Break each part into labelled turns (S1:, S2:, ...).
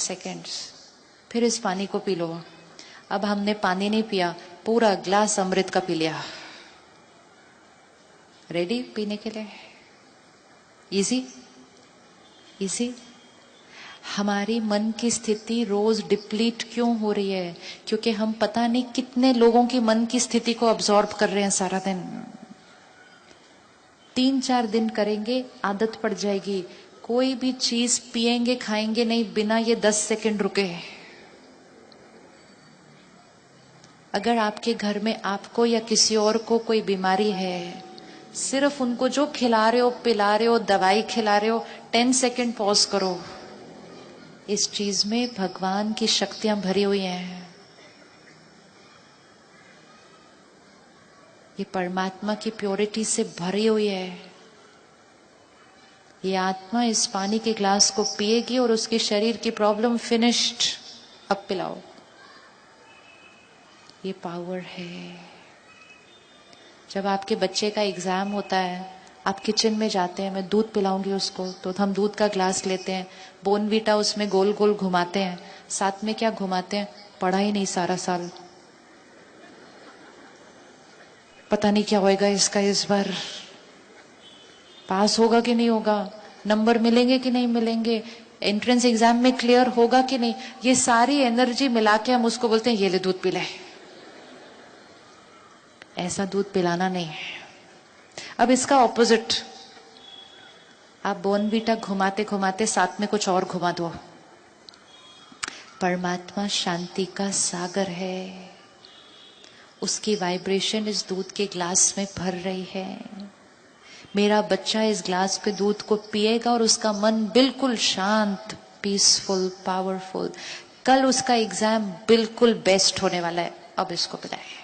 S1: Seconds, फिर इस पानी को पी लो। अब हमने पानी नहीं पिया, पूरा ग्लास अमृत का पी लिया। रेडी पीने के लिए? Easy easy. हमारी मन की स्थिति रोज डिप्लीट क्यों हो रही है? क्योंकि हम पता नहीं कितने लोगों की मन की स्थिति को अब्सॉर्ब कर रहे हैं सारा दिन। 3-4 दिन करेंगे, आदत पड़ जाएगी। कोई भी चीज पिएंगे खाएंगे नहीं बिना ये 10 सेकंड रुके। अगर आपके घर में आपको या किसी और को कोई बीमारी है, सिर्फ उनको जो खिला रहे हो, पिला रहे हो, दवाई खिला रहे हो, 10 सेकंड पॉज करो। इस चीज में भगवान की शक्तियां भरी हुई हैं। ये परमात्मा की प्योरिटी से भरी हुई है। ये आत्मा इस पानी के ग्लास को पिएगी और उसके शरीर की प्रॉब्लम फिनिश्ड। अब पिलाओ। ये पावर है। जब आपके बच्चे का एग्जाम होता है, आप किचन में जाते हैं, मैं दूध पिलाऊंगी उसको, तो हम दूध का ग्लास लेते हैं, बोनवीटा उसमें गोल गोल घुमाते हैं। साथ में क्या घुमाते हैं? पढ़ा ही नहीं सारा साल, पता नहीं क्या होएगा इसका, इस बार पास होगा कि नहीं होगा, नंबर मिलेंगे कि नहीं मिलेंगे, एंट्रेंस एग्जाम में क्लियर होगा कि नहीं। ये सारी एनर्जी मिला के हम उसको बोलते हैं ये ले दूध पिला। ऐसा दूध पिलाना नहीं है। अब इसका ऑपोजिट, आप बोनवीटा घुमाते घुमाते साथ में कुछ और घुमा दो। परमात्मा शांति का सागर है, उसकी वाइब्रेशन इस दूध के ग्लास में भर रही है। मेरा बच्चा इस ग्लास के दूध को पिएगा और उसका मन बिल्कुल शांत, पीसफुल, पावरफुल। कल उसका एग्जाम बिल्कुल बेस्ट होने वाला है। अब इसको पिलाए।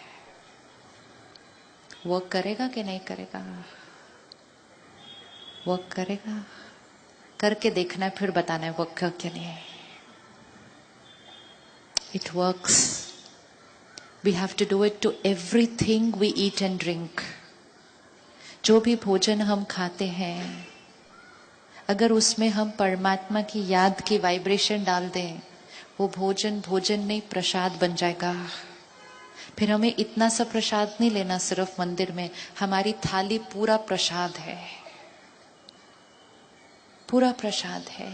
S1: वर्क करेगा कि नहीं करेगा? वर्क करेगा। करके देखना है, फिर बताना है वर्क कर क्या नहीं है। It works. We have to do it to everything we eat and drink. जो भी भोजन हम खाते हैं, अगर उसमें हम परमात्मा की याद की वाइब्रेशन डाल दें, वो भोजन भोजन नहीं प्रसाद बन जाएगा। फिर हमें इतना सा प्रसाद नहीं लेना सिर्फ मंदिर में, हमारी थाली पूरा प्रसाद है, पूरा प्रसाद है।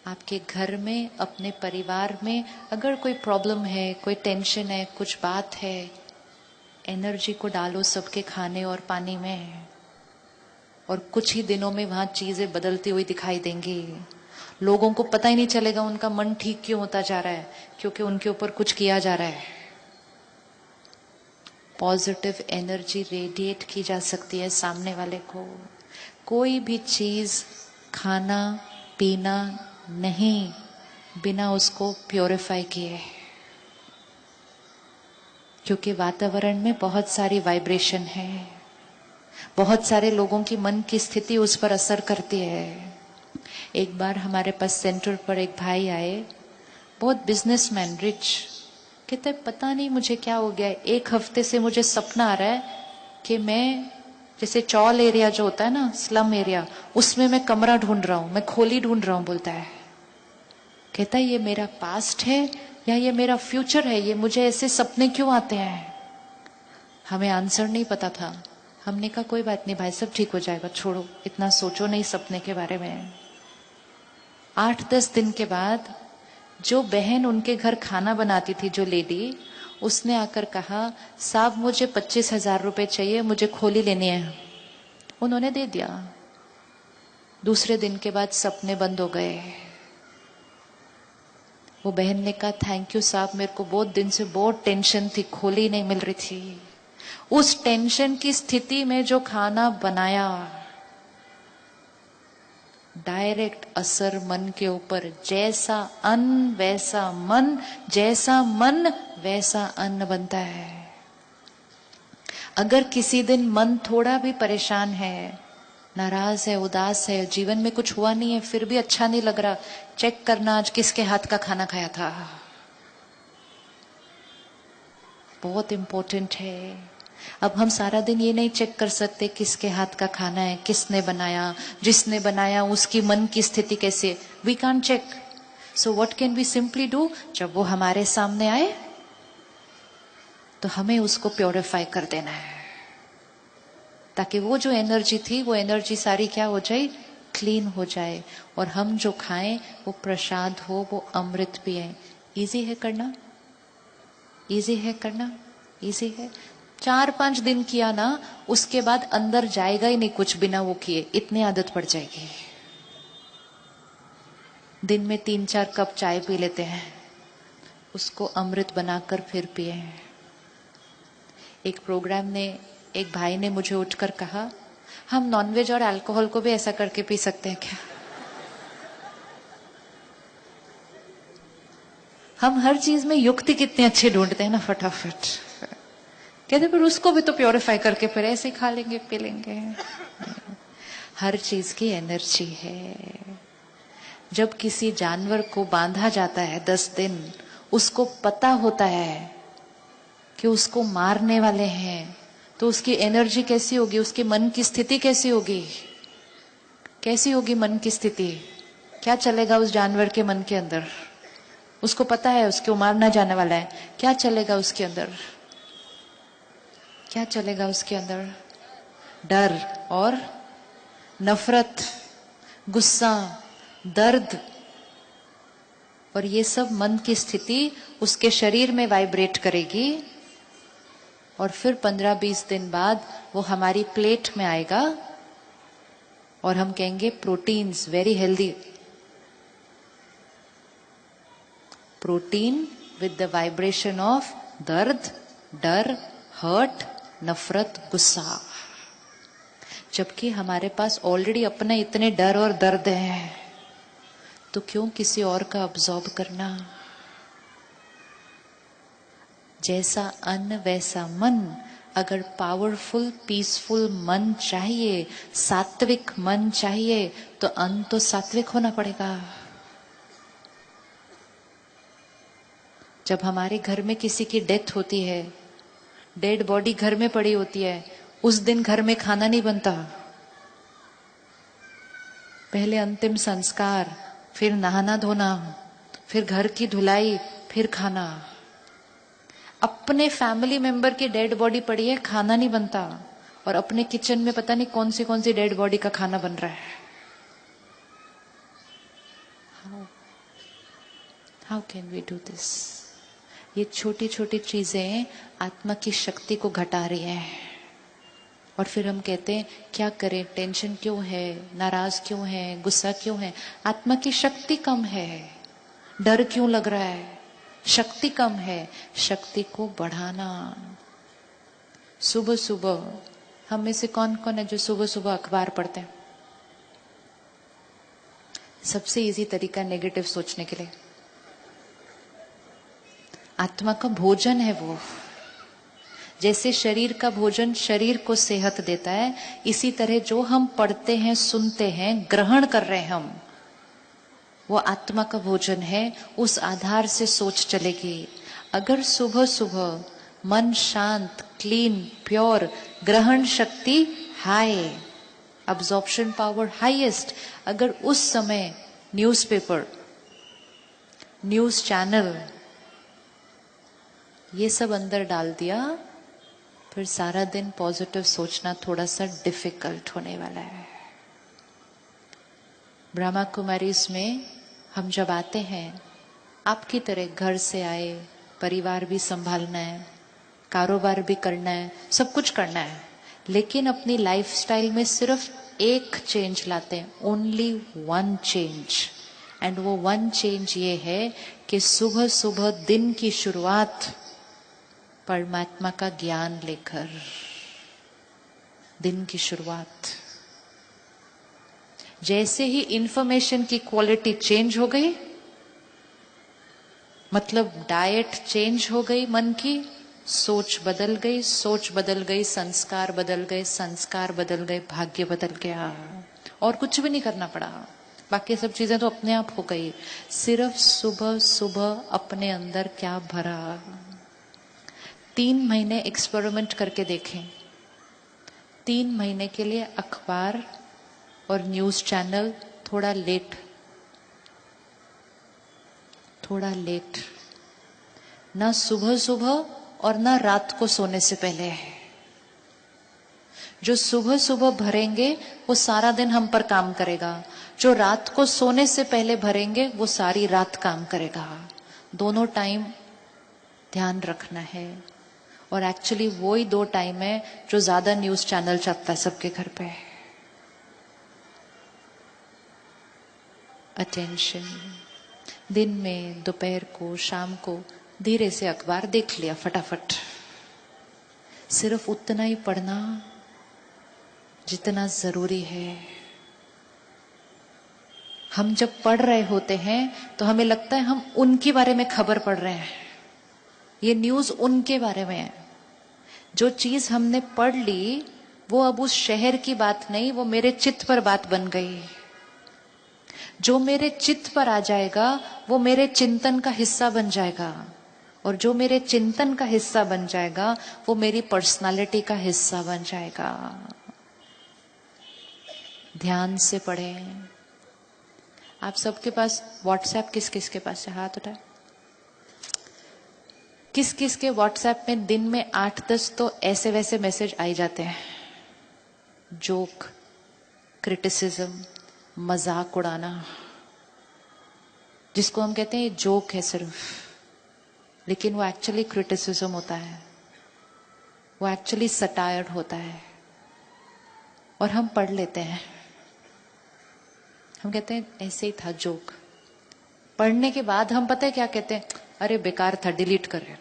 S1: आपके घर में, अपने परिवार में अगर कोई प्रॉब्लम है, कोई टेंशन है, कुछ बात है, एनर्जी को डालो सबके खाने और पानी में, और कुछ ही दिनों में वहां चीजें बदलती हुई दिखाई देंगी। लोगों को पता ही नहीं चलेगा उनका मन ठीक क्यों होता जा रहा है, क्योंकि उनके ऊपर कुछ किया जा रहा है। पॉजिटिव एनर्जी रेडिएट की जा सकती है सामने वाले को। कोई भी चीज खाना पीना नहीं बिना उसको प्योरीफाई किए, क्योंकि वातावरण में बहुत सारी वाइब्रेशन है, बहुत सारे लोगों की मन की स्थिति उस पर असर करती है। एक बार हमारे पास सेंटर पर एक भाई आए, बहुत बिजनेसमैन, रिच। कहते पता नहीं मुझे क्या हो गया है, 1 हफ्ते से मुझे सपना आ रहा है कि मैं, जैसे चौल एरिया जो होता है ना, स्लम एरिया, उसमें मैं कमरा ढूंढ रहा हूं, मैं खोली ढूंढ रहा हूं, बोलता है। कहता है ये मेरा पास्ट है या ये मेरा फ्यूचर है, ये मुझे ऐसे सपने क्यों आते हैं? हमें आंसर नहीं पता था। हमने कहा कोई बात नहीं भाई, सब ठीक हो जाएगा, छोड़ो, इतना सोचो नहीं सपने के बारे में। 8-10 दिन के बाद जो बहन उनके घर खाना बनाती थी, जो लेडी, उसने आकर कहा साहब मुझे 25,000 रुपए चाहिए, मुझे खोली लेनी है। उन्होंने दे दिया। दूसरे दिन के बाद सपने बंद हो गए। वो बहन ने कहा थैंक यू साहब, मेरे को बहुत दिन से बहुत टेंशन थी, खोली नहीं मिल रही थी। उस टेंशन की स्थिति में जो खाना बनाया, डायरेक्ट असर मन के ऊपर। जैसा अन्न वैसा मन, जैसा मन वैसा अन्न बनता है। अगर किसी दिन मन थोड़ा भी परेशान है, नाराज है, उदास है, जीवन में कुछ हुआ नहीं है, फिर भी अच्छा नहीं लग रहा, चेक करना आज किसके हाथ का खाना खाया था। बहुत इंपॉर्टेंट है। अब हम सारा दिन ये नहीं चेक कर सकते किसके हाथ का खाना है, किसने बनाया, जिसने बनाया उसकी मन की स्थिति कैसे, we can't check. So what can we simply do, जब वो हमारे सामने आए तो हमें उसको प्योरीफाई कर देना है, ताकि वो जो एनर्जी थी वो एनर्जी सारी क्या हो जाए, क्लीन हो जाए, और हम जो खाएं वो प्रसाद हो, वो अमृत पिए। इजी है करना, इजी है करना, इजी है। 4-5 दिन किया ना, उसके बाद अंदर जाएगा ही नहीं कुछ बिना वो किए, इतनी आदत पड़ जाएगी। दिन में 3-4 कप चाय पी लेते हैं, उसको अमृत बनाकर फिर पिए। एक प्रोग्राम ने, एक भाई ने मुझे उठकर कहा, हम नॉनवेज और अल्कोहल को भी ऐसा करके पी सकते हैं क्या? हम हर चीज में युक्ति कितनी अच्छी ढूंढते हैं ना, फटाफट कहते, पर उसको भी तो प्योरीफाई करके फिर ऐसे खा लेंगे, पी लेंगे। हर चीज की एनर्जी है। जब किसी जानवर को बांधा जाता है 10 दिन, उसको पता होता है कि उसको मारने वाले हैं, तो उसकी एनर्जी कैसी होगी, उसके मन की स्थिति कैसी होगी, कैसी होगी मन की स्थिति, क्या चलेगा उस जानवर के मन के अंदर? उसको पता है उसको मारना जाने वाला है, क्या चलेगा उसके अंदर, क्या चलेगा उसके अंदर? डर और नफरत, गुस्सा, दर्द, और ये सब मन की स्थिति उसके शरीर में वाइब्रेट करेगी, और फिर 15-20 दिन बाद वो हमारी प्लेट में आएगा और हम कहेंगे proteins very healthy. Protein with the vibration of दर्द, डर, हर्ट, नफरत, गुस्सा। जबकि हमारे पास ऑलरेडी अपने इतने डर और दर्द हैं, तो क्यों किसी और का अब्सॉर्ब करना? जैसा अन्न वैसा मन। अगर पावरफुल पीसफुल मन चाहिए, सात्विक मन चाहिए, तो अन्न तो सात्विक होना पड़ेगा। जब हमारे घर में किसी की डेथ होती है, डेड बॉडी घर में पड़ी होती है, उस दिन घर में खाना नहीं बनता। पहले अंतिम संस्कार, फिर नहाना धोना, फिर घर की धुलाई, फिर खाना। अपने फैमिली मेंबर की डेड बॉडी पड़ी है, खाना नहीं बनता, और अपने किचन में पता नहीं कौन सी डेड बॉडी का खाना बन रहा है। How can we do this? ये छोटी छोटी चीजें आत्मा की शक्ति को घटा रही हैं। और फिर हम कहते हैं क्या करें, टेंशन क्यों है, नाराज क्यों है, गुस्सा क्यों है? आत्मा की शक्ति कम है। डर क्यों लग रहा है? शक्ति कम है। शक्ति को बढ़ाना। सुबह सुबह हम में से कौन कौन है जो सुबह सुबह अखबार पढ़ते हैं? सबसे इजी तरीका नेगेटिव सोचने के लिए। आत्मा का भोजन है वो। जैसे शरीर का भोजन शरीर को सेहत देता है, इसी तरह जो हम पढ़ते हैं, सुनते हैं, ग्रहण कर रहे हैं हम, वो आत्मा का भोजन है। उस आधार से सोच चलेगी। अगर सुबह सुबह मन शांत, क्लीन, प्योर, ग्रहण शक्ति हाई, अब्जॉर्प्शन पावर हाईएस्ट, अगर उस समय न्यूज़पेपर, न्यूज चैनल, ये सब अंदर डाल दिया, फिर सारा दिन पॉजिटिव सोचना थोड़ा सा डिफिकल्ट होने वाला है। ब्रह्मा कुमारीज में हम जब आते हैं, आपकी तरह घर से आए, परिवार भी संभालना है, कारोबार भी करना है, सब कुछ करना है, लेकिन अपनी लाइफस्टाइल में सिर्फ एक चेंज लाते हैं, ओनली वन चेंज। एंड वो वन चेंज ये है कि सुबह सुबह दिन की शुरुआत परमात्मा का ज्ञान लेकर, दिन की शुरुआत। जैसे ही इंफॉर्मेशन की क्वालिटी चेंज हो गई, मतलब डाइट चेंज हो गई, मन की सोच बदल गई, सोच बदल गई, संस्कार बदल गए, संस्कार बदल गए, भाग्य बदल गया। और कुछ भी नहीं करना पड़ा, बाकी सब चीजें तो अपने आप हो गई। सिर्फ सुबह सुबह अपने अंदर क्या भरा। 3 महीने एक्सपेरिमेंट करके देखें। 3 महीने के लिए अखबार और न्यूज चैनल थोड़ा लेट, थोड़ा लेट, ना सुबह सुबह और ना रात को सोने से पहले। जो सुबह सुबह भरेंगे वो सारा दिन हम पर काम करेगा, जो रात को सोने से पहले भरेंगे वो सारी रात काम करेगा। दोनों टाइम ध्यान रखना है। और एक्चुअली वो ही 2 टाइम है जो ज्यादा न्यूज चैनल चलता है सबके घर पे। अटेंशन। दिन में, दोपहर को, शाम को धीरे से अखबार देख लिया फटाफट। सिर्फ उतना ही पढ़ना जितना जरूरी है। हम जब पढ़ रहे होते हैं तो हमें लगता है हम उनके बारे में खबर पढ़ रहे हैं, ये न्यूज उनके बारे में है। जो चीज हमने पढ़ ली वो अब उस शहर की बात नहीं, वो मेरे चित्त पर बात बन गई। जो मेरे चित्त पर आ जाएगा वो मेरे चिंतन का हिस्सा बन जाएगा, और जो मेरे चिंतन का हिस्सा बन जाएगा वो मेरी पर्सनालिटी का हिस्सा बन जाएगा। ध्यान से पढ़ें। आप सबके पास व्हाट्सएप किस किस के पास है? हाथ उठाए। किस किस के व्हाट्सएप में दिन में 8-10 तो ऐसे वैसे मैसेज आ जाते हैं, जोक, क्रिटिसिज्म, मजाक उड़ाना, जिसको हम कहते हैं जोक है सिर्फ, लेकिन वो एक्चुअली क्रिटिसिज्म होता है, वो एक्चुअली सटायर होता है। और हम पढ़ लेते हैं, हम कहते हैं ऐसे ही था जोक। पढ़ने के बाद हम पता है क्या कहते हैं? अरे बेकार था, डिलीट कर रहे।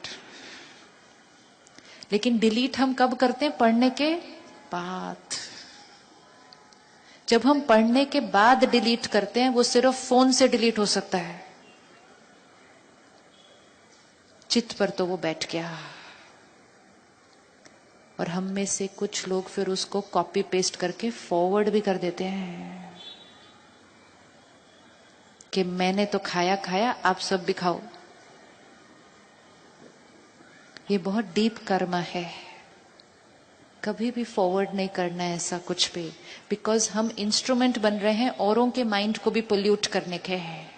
S1: लेकिन डिलीट हम कब करते हैं? पढ़ने के बाद। जब हम पढ़ने के बाद डिलीट करते हैं वो सिर्फ फोन से डिलीट हो सकता है, चित्त पर तो वो बैठ गया। और हम में से कुछ लोग फिर उसको कॉपी पेस्ट करके फॉरवर्ड भी कर देते हैं कि मैंने तो खाया खाया, आप सब भी खाओ। ये बहुत डीप कर्म है। कभी भी फॉरवर्ड नहीं करना है ऐसा कुछ भी, बिकॉज हम इंस्ट्रूमेंट बन रहे हैं औरों के माइंड को भी पोल्यूट करने के हैं।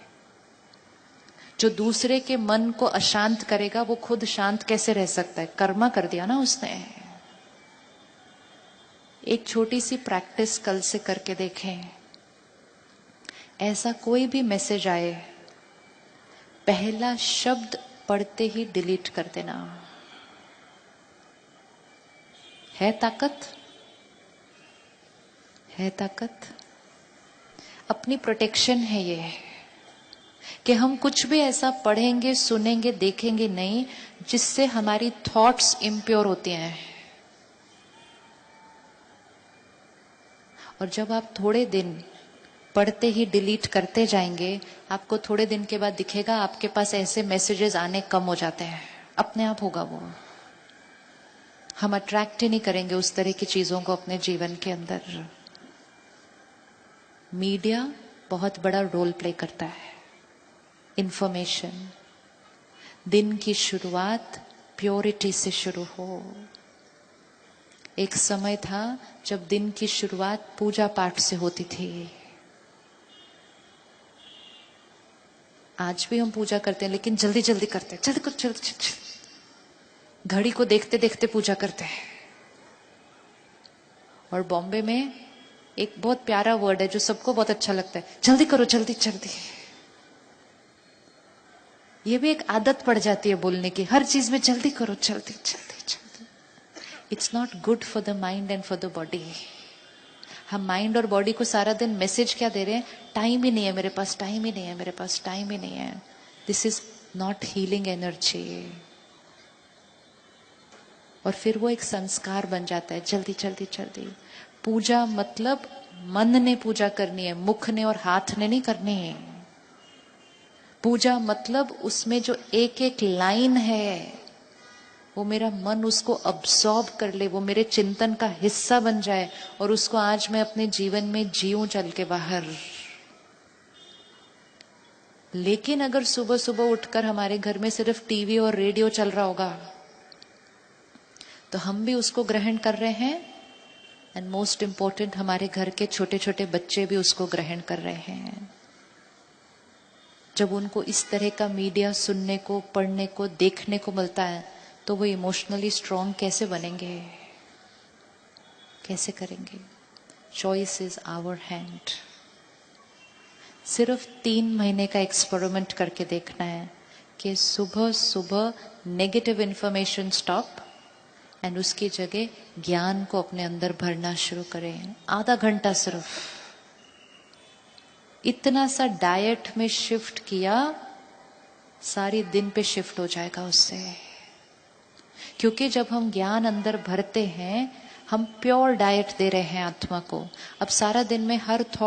S1: जो दूसरे के मन को अशांत करेगा वो खुद शांत कैसे रह सकता है? कर्मा कर दिया ना उसने। एक छोटी सी प्रैक्टिस कल से करके देखें। ऐसा कोई भी मैसेज आए, पहला शब्द पढ़ते ही डिलीट कर देना। है ताकत? है ताकत? अपनी प्रोटेक्शन है ये, कि हम कुछ भी ऐसा पढ़ेंगे, सुनेंगे, देखेंगे नहीं जिससे हमारी थॉट्स इम्प्योर होती हैं। और जब आप थोड़े दिन पढ़ते ही डिलीट करते जाएंगे, आपको थोड़े दिन के बाद दिखेगा आपके पास ऐसे मैसेजेस आने कम हो जाते हैं, अपने आप होगा वो। हम अट्रैक्ट ही नहीं करेंगे उस तरह की चीजों को अपने जीवन के अंदर। मीडिया बहुत बड़ा रोल प्ले करता है। इंफॉर्मेशन। दिन की शुरुआत प्योरिटी से शुरू हो। एक समय था जब दिन की शुरुआत पूजा पाठ से होती थी। आज भी हम पूजा करते हैं, लेकिन जल्दी जल्दी करते हैं, जल्दी कुछ जल्दी, घड़ी को देखते देखते पूजा करते हैं। और बॉम्बे में एक बहुत प्यारा वर्ड है जो सबको बहुत अच्छा लगता है, जल्दी करो, जल्दी जल्दी। ये भी एक आदत पड़ जाती है बोलने की, हर चीज में जल्दी करो, जल्दी जल्दी जल्दी। It's not good for the mind and for the body. हम माइंड और बॉडी को सारा दिन मैसेज क्या दे रहे हैं? टाइम ही नहीं है मेरे पास, टाइम ही नहीं है मेरे पास, टाइम ही नहीं है। This is not healing energy. और फिर वो एक संस्कार बन जाता है, जल्दी जल्दी जल्दी। पूजा मतलब मन ने पूजा करनी है, मुख ने और हाथ ने नहीं करनी है। पूजा मतलब उसमें जो एक एक लाइन है वो मेरा मन उसको अब्सॉर्ब कर ले, वो मेरे चिंतन का हिस्सा बन जाए और उसको आज मैं अपने जीवन में जीऊं चल के बाहर। लेकिन अगर सुबह सुबह उठकर हमारे घर में सिर्फ टीवी और रेडियो चल रहा होगा तो हम भी उसको ग्रहण कर रहे हैं, एंड मोस्ट इंपॉर्टेंट हमारे घर के छोटे छोटे बच्चे भी उसको ग्रहण कर रहे हैं। जब उनको इस तरह का मीडिया सुनने को, पढ़ने को, देखने को मिलता है, तो वो इमोशनली स्ट्रांग कैसे बनेंगे, कैसे करेंगे? Choice is our hand. सिर्फ 3 महीने का एक्सपेरिमेंट करके देखना है कि सुबह सुबह नेगेटिव इंफॉर्मेशन स्टॉप एंड उसकी जगह ज्ञान को अपने अंदर भरना शुरू करें। आधा घंटा सिर्फ इतना सा डाइट में शिफ्ट किया, सारी दिन पे शिफ्ट हो जाएगा उससे। क्योंकि जब हम ज्ञान अंदर भरते हैं, हम प्योर डाइट दे रहे हैं आत्मा को। अब सारा दिन में हर थॉट